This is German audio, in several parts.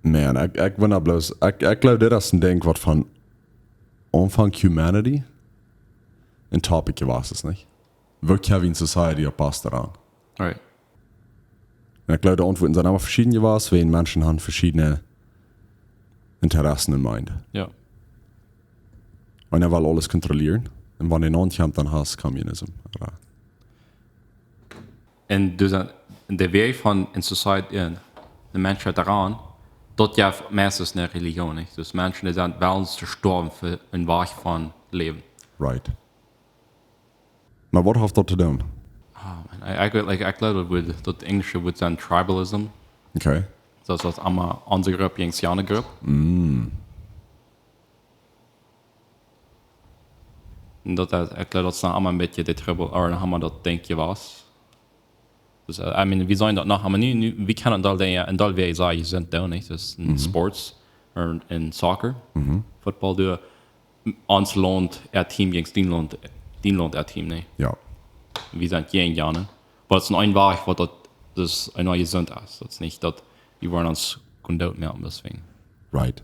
Man, ik ben dat bloos. Ik geloof dit is een ding wat van omvang humanity een topic was, is niet? Wo Kevin Society op past daran. Right. En ik geloof de antwoorden zijn allemaal verschieden was, weil Menschen haben verschiedene Interessen in mind. Ja. Und er will alles kontrollieren. Und wenn er nicht kommt, dann hast du Kommunismus. En dus de weg van een society, de mensen daaraan, dat ja meestens een religion is. Dus mensen die zijn wel gestorven voor een weg van leven. Right. Maar wat heeft dat te doen? Ik geloof dat het Engelse woord zijn tribalism. Okay. Dat is allemaal onze groep, Jengsiane groep. En dat ik geloof dat ze allemaal een beetje de tribal, of dan hebben dat denkje was. Dus we zijn dat nog, maar nu we kennen dat en dat wij zeggen, je zijn daar niet. Dus in sports, of in soccer, voetbal, door ons land, team gegen die land, team, nee. Ja. We zijn geen Janen. Maar het is een weg wat dat dus een nieuwe gezond is. Dat is niet dat we worden ons kunnen doodmelden, deswegen. Right.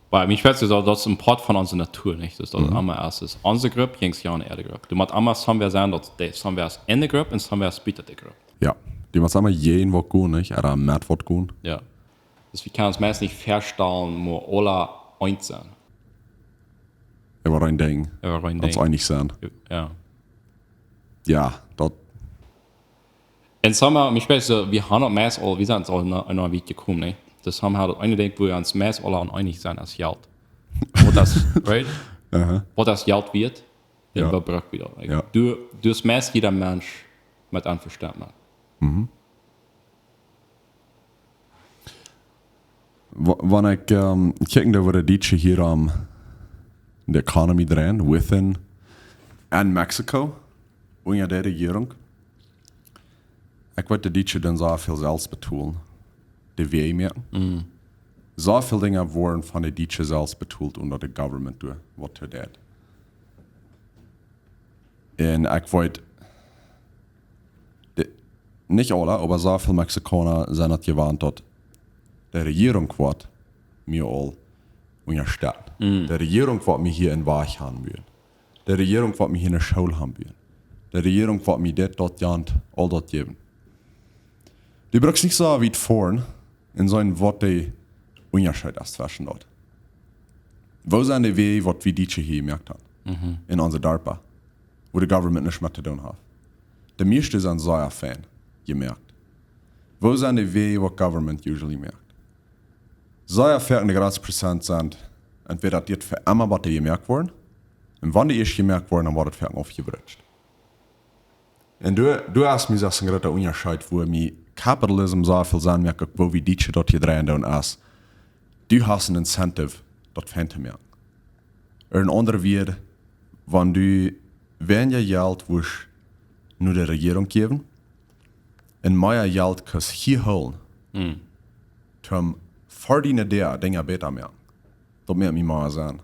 Maar mijn spets is dat is een part van onze natuur, niet? Dus dat is allemaal eerst is onze groep, gings Janen de groep. Du moet allemaal somewhere zijn dat somewhere is in de groep en somewhere is buiten de groep. Ja. Die moet allemaal jeden wat doen, niet? Er met wat doen. Ja. Dus we kunnen ons meest niet verstellen, maar alle eind zijn. Er war ein Ding. Dat is einig zijn. Ja. Ja, dat. En sommer, mijn spets, we hebben meest al, we zijn al naar een week gekomen, nee? Dus haben wir eine Ding, wo wir uns meist alle einig sind als Geld. Wat das, right? Wat das Geld wird, dann verbraucht wieder. Like, ja. Du ist meist jeder Mensch mit einverstanden. Wanneer ik kijk naar wat de hier de economy draaien, within en Mexico, onder de regering, ik weet de dietje dan zoveel zelfs betoelen. De WE meer. Zoveel dingen worden van de dietje zelfs betoeld onder de government door wat er deed. En ik weet, niet alle, maar zoveel Mexicanen zijn het gewend dat de regering wordt meer al ondersteunt. De regering wordt me hier in Weg gaan willen. De regering wordt me hier in de school gaan willen. De regering wordt me dit, dat, jant, al dat geven. Die braucht nicht so weit vorn in so ein Wort, der Unterschied ist zwischen dort. Wo sind die Wege, was wir diese hier gemerkt haben? In unserer DARPA, wo die Government nicht mehr zu tun hat. Die meisten sind so ein Fan, gemerkt. Wo sind die Wege, was Government usually merkt? So ein 40% sind entweder die für immer was die gemerkt worden, und wenn die erst gemerkt worden, dann wird es für aufgebrücht. Und du hast mir gesagt, ein großer Unterschied, wo mir Kapitalismus so viel sein merkt, wo wir die dort hier drehen und as. Du hast ein Incentive, dort fan zu merken. Ein anderer wird, wenn du weniger Geld willst, nur der Regierung geben, und mehr Geld kannst hier holen, zum verdienen der Dinge besser merken. Das merkt mir mal sein.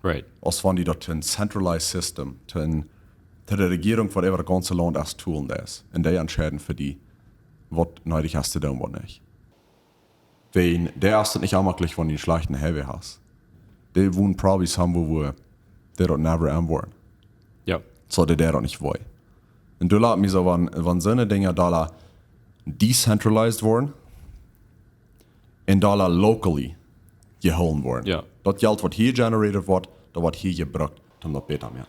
Right. Als wenn die dort ein centralized system, zu der Regierung von das ganze Land als tun das. Und die entscheiden für die, was nötig hast du tun, was nicht. Weil der ist nicht amaglich, wenn du einen schlechten Heavy hast. Die wollen Problems haben, wo die dort never antworten. Ja. So die dort nicht wollen. Und du lässt mich so, wenn so eine Dinge da decentralized worden und da locally geholt worden. Ja. Das Geld, was hier generiert wird, das wird hier gebraucht, um das besser zu machen.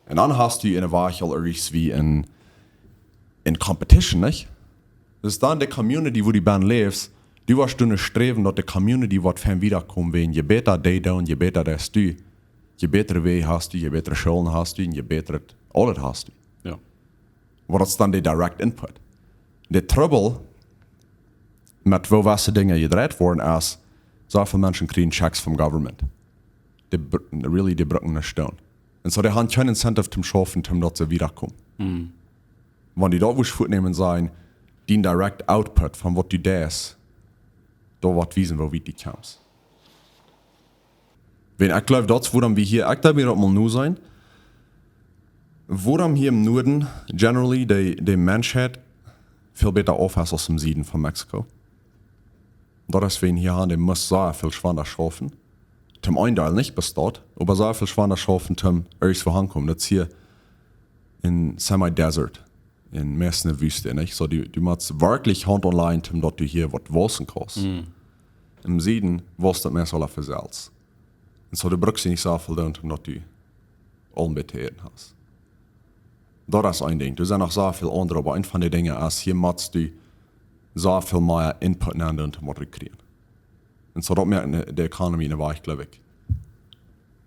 Und dann hast du eine Wahl wie in Competition, nicht? Das ist dann die Community, wo die Band lebt, du wirst du streben, dass die Community wird von wiederkommen, wenn je besser die da und je besser das du, je bessere Wege hast du, je bessere Schulen hast du und je besser alles hast du. Ja. Aber das ist dann der Direct Input. Der Trouble mit wo was Dinge gedreht worden ist, so viele Menschen kriegen Checks vom Government. Die brücken nicht stehen. Und so, die haben kein Incentive zum Schaffen, um dort zu wiederkommen. Wenn die dort vornehmen sein, den Direct Output von was du das, da wird wissen, wo weit die kommst. Wenn ich glaube, das, wo wir hier, ich glaube, wir mal nur sein, wo hier im Norden, generally, die Menschheit viel besser auf ist als im Süden von Mexiko. Dat is wen hier aan de muss sehr viel Schwangerschaften. Zum Einteil nicht besteht, aber sehr viel Schwangerschaften zum irgendwo ankommen. Das hier in Semi-Desert, in meisten Wüste, nicht? So, du machst wirklich Hand online, dass du hier was wissen kannst. Im Süden wirst du mehr so für Salz. Und so, du brauchst nicht so viel tun, dass du Unbetäten hast. Das ist ein Ding. Du sind noch so viel andere, aber ein von den Dingen ist, hier machst du so viel mehr Input in den Untermodell kriegen. Und so, das merkt die Economy in der Weich, glaube ich,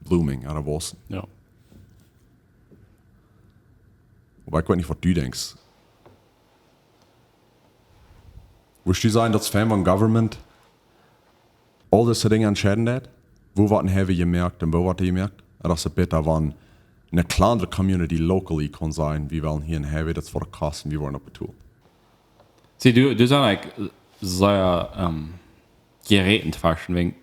blooming an der Wossen. Ja. Aber ich weiß nicht, was du denkst. Würdest du sagen, dass Family Government all diese Dinge entscheiden hat? Wo was haben gemerkt und wo was gemerkt? Dass es besser waren, eine kleinere Community locally kann sein, wie wollen hier in Heavy, das vor der Kassen, wie wollen wir tun. Sie, du sagst, sehr gerätend fashion, wenn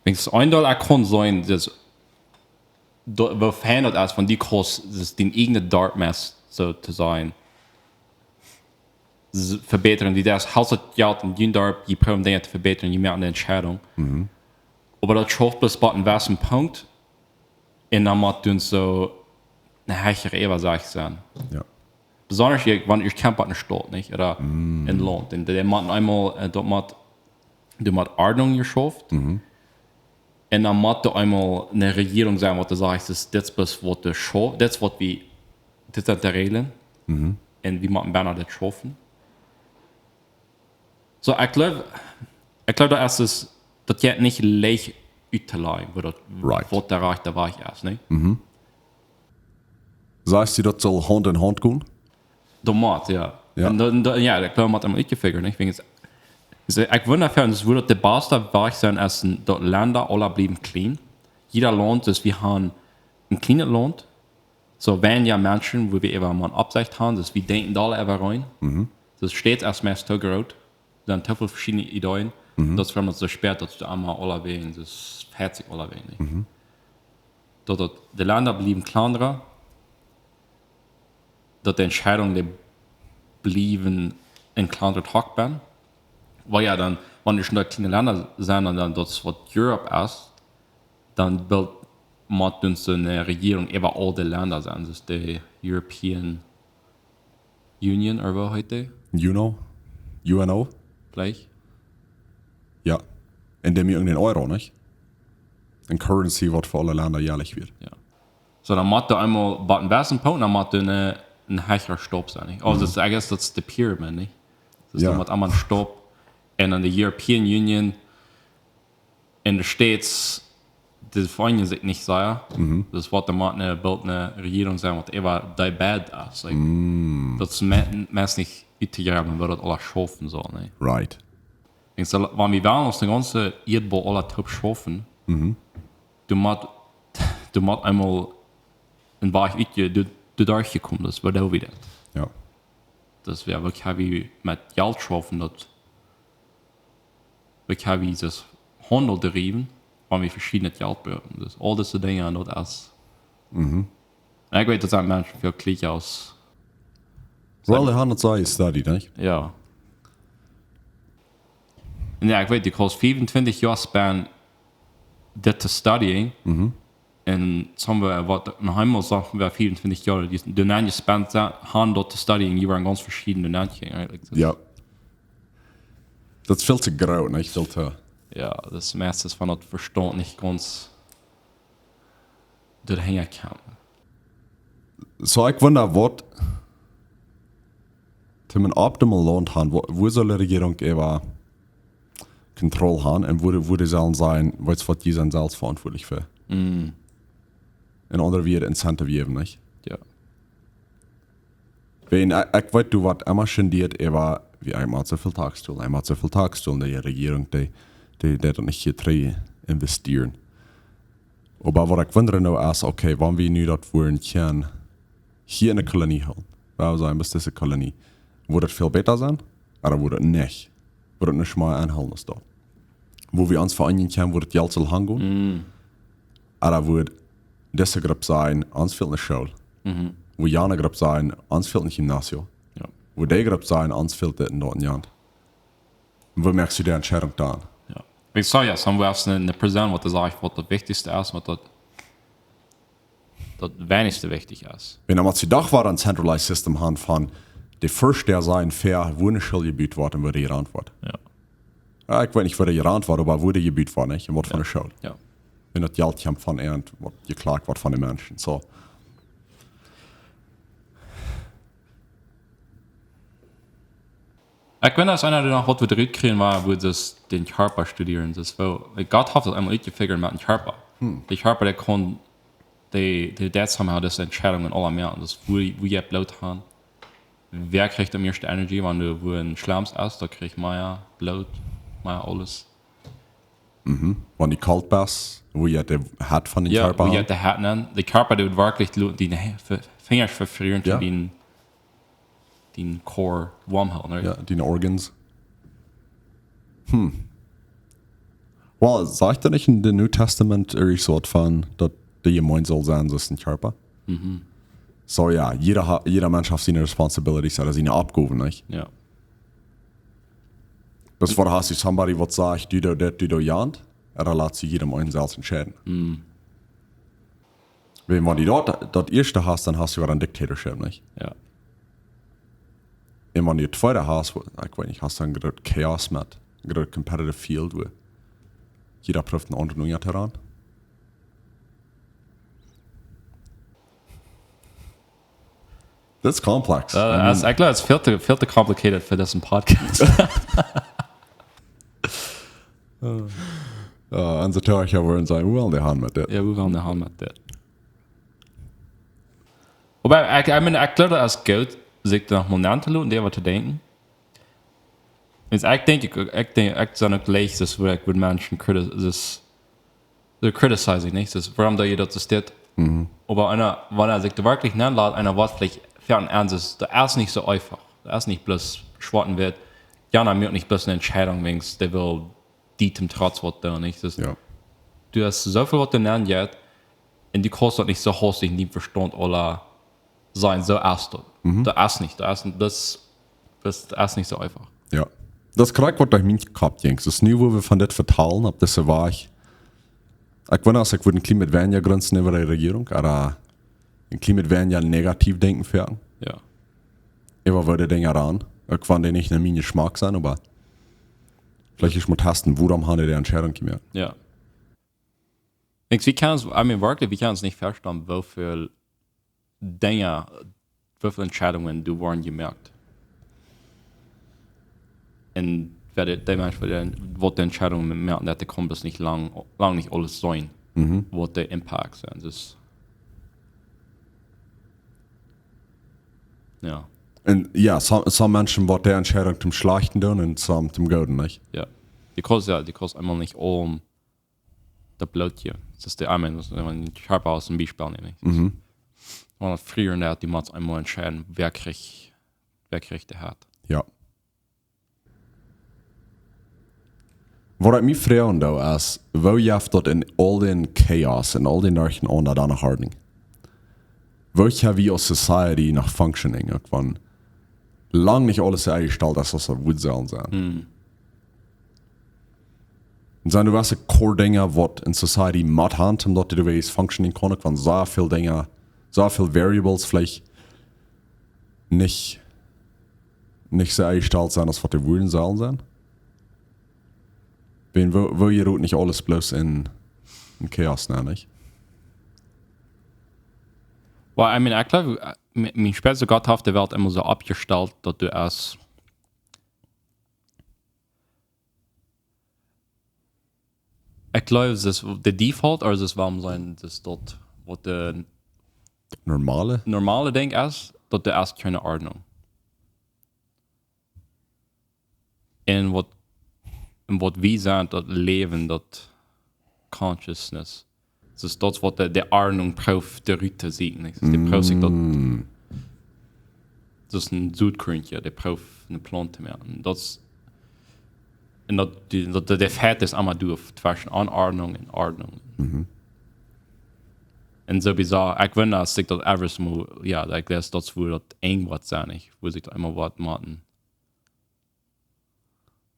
es ein Dollar kann sein, dass wir verändert als von die Kurs, das den eigenen Dartmouth so zu sein. Verbeteren, die das Haushaltsjahr und Jündarp, die probieren Dinge zu verbetern, die merken eine Entscheidung. Aber das schafft bis bei einem gewissen Punkt, und dann muss du so eine höhere Ebersache sein. Ja. Besonders wenn ich kämpfe in der Stadt, nicht? Oder in Land. Und der muss einmal, du musst Ordnung geschafft. Und dann muss du einmal eine Regierung sein, wo du sagst, das ist das, was du schaffst, das ist die Regeln. Und wie man besser das schaffen. So, ich glaube, das ist, das geht nicht leicht auszulegen, wo der Reich der Weich ist, nicht? Sagst du, das soll Hand in Hand gehen? Der Mord, ja. Ja. Und ja, der Klar hat einmal ausgefigert, nicht? Ich wundere, es würde der beste Weich sein, als die Länder alle bleiben clean. Jeder Land ist, wir haben ein kleines Land. So, wenn ja Menschen, wo wir eben mal Absicht haben, dass wir denken da alle rein. Das steht erstmal zugerot. Dann so viele verschiedene Ideen. Das werden wir so spät, dass du einmal alle wählen, das herzig alle wählen. Dass die Länder bleiben kleiner, dass die Entscheidungen bleiben in kleiner Tag werden. Weil ja dann, wenn ich nur kleine Länder sind und dann das, was Europe ist, dann wird man so eine Regierung über all die Länder sein. Das ist die European Union, oder was heute? UNO? Gleich. Ja. In dem irgendein Euro, nicht? Ein Currency, was für alle Länder jährlich wird. Ja. So, dann macht du einmal bei einem besten Punkt, dann macht du ein höherer Stopp sein. Nicht? Also, I guess that's the pyramid, nicht? Das ist dann macht einmal ein Stopp. Und dann die European Union in den States, das freuen sich nicht sehr. Das wird dann eine Regierung sein, die immer die bad ist. Like, das meist nicht integrieren, man wird das alles schaffen. So, ne? Right. So, wenn wir wollen, dass die ganze Erdball alle top schaffen, du musst einmal ein Weich du durchgekommen, das wird auch wieder. Ja. Das wäre wirklich wie mit Geld schaffen, dass wir wie das Handel deriven, wenn wir verschiedene Geld brauchen. Das all diese Dinge und das. Ich weiß, dass ein Mensch für Klick aus. Well, der hat sei studied, nicht? Ja. Ja, ich weiß, die kostet 25 Jahre span, das zu studying. Und zum Beispiel, noch einmal sagen wir 24 Jahre, die Nanny spent haben dort zu studying, die waren ganz verschiedene Nanny. Ja. Das ist viel zu grau, nicht? Viel zu... Ja, das meiste von das Verstand nicht ganz durchhängen kann. So, ich wundere, was zum ein optimal Land haben, wo soll die Regierung eben Kontrolle haben und wo die sollen sein, was die sind selbst verantwortlich für. In andere wieder Incentive geben, nicht? Ja. Wenn ich weiß, du was immer schadet, eben wie einmal so viel Tagsstuhl, die Regierung, die dann nicht hier drin investieren. Aber was ich wundere noch ist, okay, wenn wir nu das wollen können, hier in der Kolonie holen, wir sagen, bis diese Kolonie, würde das viel besser sein, oder würde das nicht? Würde das nicht mal anhalten als dort? Wo wir uns vereinigen können, würde das Geld soll hängen, oder würde diese Gruppe sein, uns fehlt eine Schule, wo jene Gruppe sein, uns fehlt ein Gymnasium, Wo der gerade sein, anfällt in dort Jahren. Und wo merkst du die Entscheidung da an? Ja. Ich sage ja, so was eine Person, was das eigentlich was das Wichtigste ist, was das wenigste wichtig ist. Wenn man sich doch war ein Centralized System haben von der First, der sein fair, wo eine Schuld gebüht worden, würde ihre Antwort. Ja. Ja, ich weiß nicht, würde ihre Antwort, aber wurde gebüht worden, nicht? Und was von der Schuld. Ja. Wenn das Geld kommt von irgend, was geklagt wird von den Menschen. So. Ich bin als einer, der noch was wir kriegen war, wo das den Körper studieren. Das war, Gott hat das einmal gefigured mit dem Körper. Der Körper, der kann, der somehow das Entscheidungen aller mehr. Und das, wo ihr Blut haben. Wer kriegt am meisten Energie, wenn du wo ein Schlams ist, da kriegt mehr Blut, mehr alles. Wenn die kalt bist, wo ihr der hat von den Ja, Körper wo ihr haben. der hat, der Körper, der wirklich die Finger verfrieren, Ja. den Core warm halten. Right? Ja, die Organs. Well, sagt er nicht in dem New Testament irgendwie so von, dass die gemeint soll sein, das ist ein Körper? So ja, jeder Mensch hat seine Responsibilities, also seine Abgaben, nicht? Ja. Das war hast du somebody, was sagt, du do jant, er lässt sich jedem einen selbst entscheiden. Wenn du dort erste hast, dann hast du ja ein Dictatorship, nicht? Ja. Und wenn du das zweite hast, ich weiß nicht, hast du dann gerade Chaos mit, gerade Competitive Field, wo jeder prüft einen anderen heran. Das ist komplex. Also, ich glaube, es ist viel zu complicated für diesen Podcast. Unser Tag würden sagen, well, die haben mit das. Ja, wir wollen da haben mit das. Wobei, ich glaube, es ist gut, sich da noch mal nachzuschauen und darüber zu denken. Ich denke, ich sage gleich, das wird Menschen criticizen, nicht? Das, warum da jeder das steht. Aber wenn er sich da wirklich nachlässt, einer was vielleicht fern ernst ist, da ist nicht so einfach. Da ist nicht bloß schwarten wird. Jana mir nicht bloß eine Entscheidung, wenn der will, die zum Trotz wird da nicht. Das, Ja. Du hast so viel, was du lernen jetzt, und die kostet nicht so hoch, sich nicht verstanden oder sein, so erst. Da ist nicht, das ist nicht so einfach. Ja. Das ist korrekt, was durch mich gehabt, Jungs. Das Niveau, wo wir von das verteilen, ob das so war ich. Ich weiß nicht, ich würde ein Klima mit weniger Grenzen über die Regierung, aber ein Klima mit weniger negativ denken fern. Ja. Immer würde Dinge ran. Ich fand die nicht in meinem Geschmack sein, aber vielleicht ist mal testen, worum haben die Entscheidung gemacht. Ja. Wie kann es nicht verstehen, wie viele Dinge, wie viele Entscheidungen du waren gemerkt. Und der Mensch, wo die Entscheidungen merken, dass der kommt es nicht lang nicht alles sein, wo der Impact sind. Das, ja. Und ja, some Menschen wollen die Entscheidung zum Schlechten tun und some zum Guten, nicht? Ja. Die kostet einmal nicht der Blut hier. Das ist der einmal, ich habe aus dem Beispiel nicht. Man hat früher in der die muss einmal entscheiden, wer kriegt der hat. Ja. Wat ik me vragen da is, wo je dat in all den chaos en all den Nachrichten onder dan harding? Wo je wie als society nog functioning, ook van lang niet alles eingestellt is als er would zijn. En zijn er wel core dingen wat in society mat hand, omdat je wees functioning kon, van zo veel dingen, zo veel variables vielleicht nicht so eingestellt sein, als was die wollen sollen sein. Wo je roet nicht alles bloß in Chaos, ne, nicht? Well, I mean, ich glaube, mein später gotthafte Welt immer so abgestellt, dass du erst ich glaube, es ist der Default, oder es ist warum sein, das dort, wo der normale Ding ist, dass du erst keine Ordnung. Und was wir sagen, das Leben, das Consciousness. Das ist das, was der Ordnung braucht, der Rüte sieht. Der braucht sich das ist ein Südkorea, der braucht eine Plante mehr. Und der Fett ist immer durch zwischen Anordnung und Ordnung. Und so bizarr, ich wundere, dass sich das every mal, ja, ich lese das, wo das irgendwas sein ich, wo sich da immer was machen.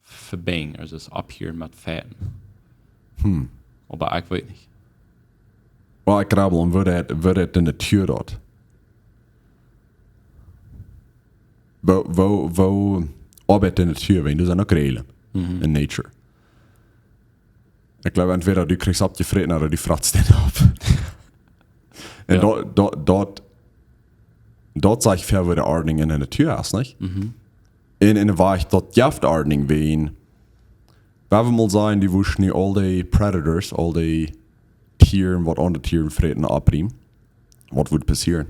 Verbringen, also das abhören mit Fäden. Aber ich weiß nicht. Well, ich glaube, und würde in der Tür dort. Wo arbeitet in der Tür, wenn du so noch grillen in Nature. Ich glaube, entweder du kriegst abgefressen oder du fratzt den ab. Und dort sage ich fair, wo der Ordnung in der Tür ist, nicht? In war ich dort jaft Ordnung wehen. Wir mal sein, die wussten nicht all die Predators, all die Tieren, was andere Tieren fressen, abriemen. Was würde passieren?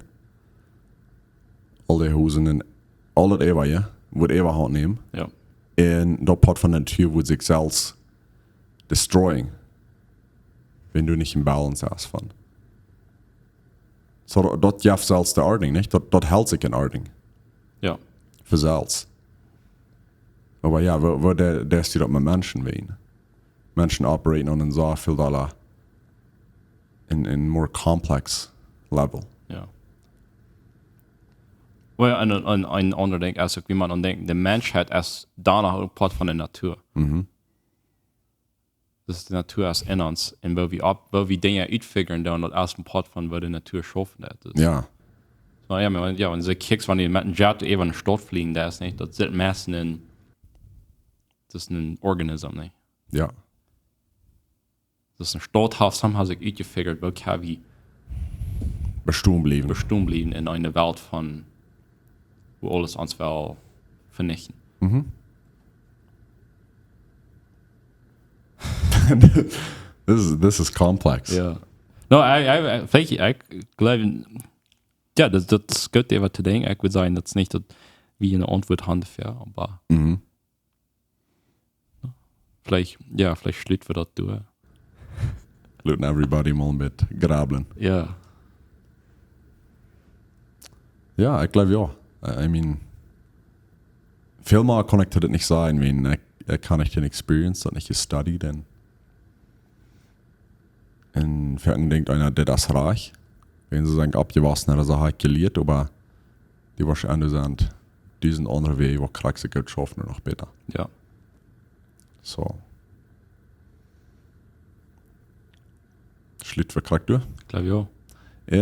All die Hosen und alles Ewa, ja, würde Ewa Hand nehmen. Ja. Und dort Part von der Tür würde sich selbst destroyen, wenn du nicht im Balance hast von. So, dort jaft selbst der Ordnung, nicht? Dort hält sich in Ordnung. Ja. Für selbst. Aber ja, wo der steht mit Menschen wehen. Menschen operaten on so viel Dollar in more complex level. Ja. Well, ein anderer Ding, also wie man denkt, der Mensch hat erst danach ein Part von der Natur. Das ist die Natur erst in uns. Und wo wir Dinge ausfiguren, dann das erste Part von, wo die Natur schaffen hat. Ja. So, ja, wenn du kickst, wenn die mit einem Jet eben in die Stadt fliegen, das ist nicht, das sind meistens das ist ein Organismus, nicht? Ja. Das ist ein Stadthaus, haben sich ausgefigured, wo kann wir Bestimmt bleiben in einer Welt von, wo alles uns will vernichten. This is complex. Ja. No, ich glaube, ja, das gehört eben zu denken. Ich würde sagen, das ist nicht wie eine Antwort handfährt, aber vielleicht schlitt wir das durch. Looten everybody mal mit grabeln. Ja. Ja, ich glaube ja. I mean, viel mehr kann ich das nicht sein, wenn ich kann nicht den Experience und nicht gestudied und in Fernsehen denkt einer, der das reich. Wenn sie sagen, abgewaschen oder so hat geliert, aber die wahrscheinlich sind diesen anderen Weg, wo kriegst du Geld schaffen und noch besser. Ja. So. Schlitt für kriegt du? Ich glaube ja.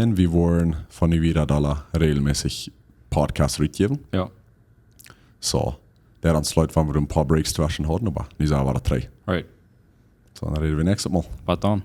Und wir wollen von wieder Dollar regelmäßig Podcasts mitgeben. Ja. So. Der ans Leute, wenn wir ein paar Breaks zwischen hatten, aber die sagen, war 3. Right. So, dann reden wir nächstes Mal. Was dann?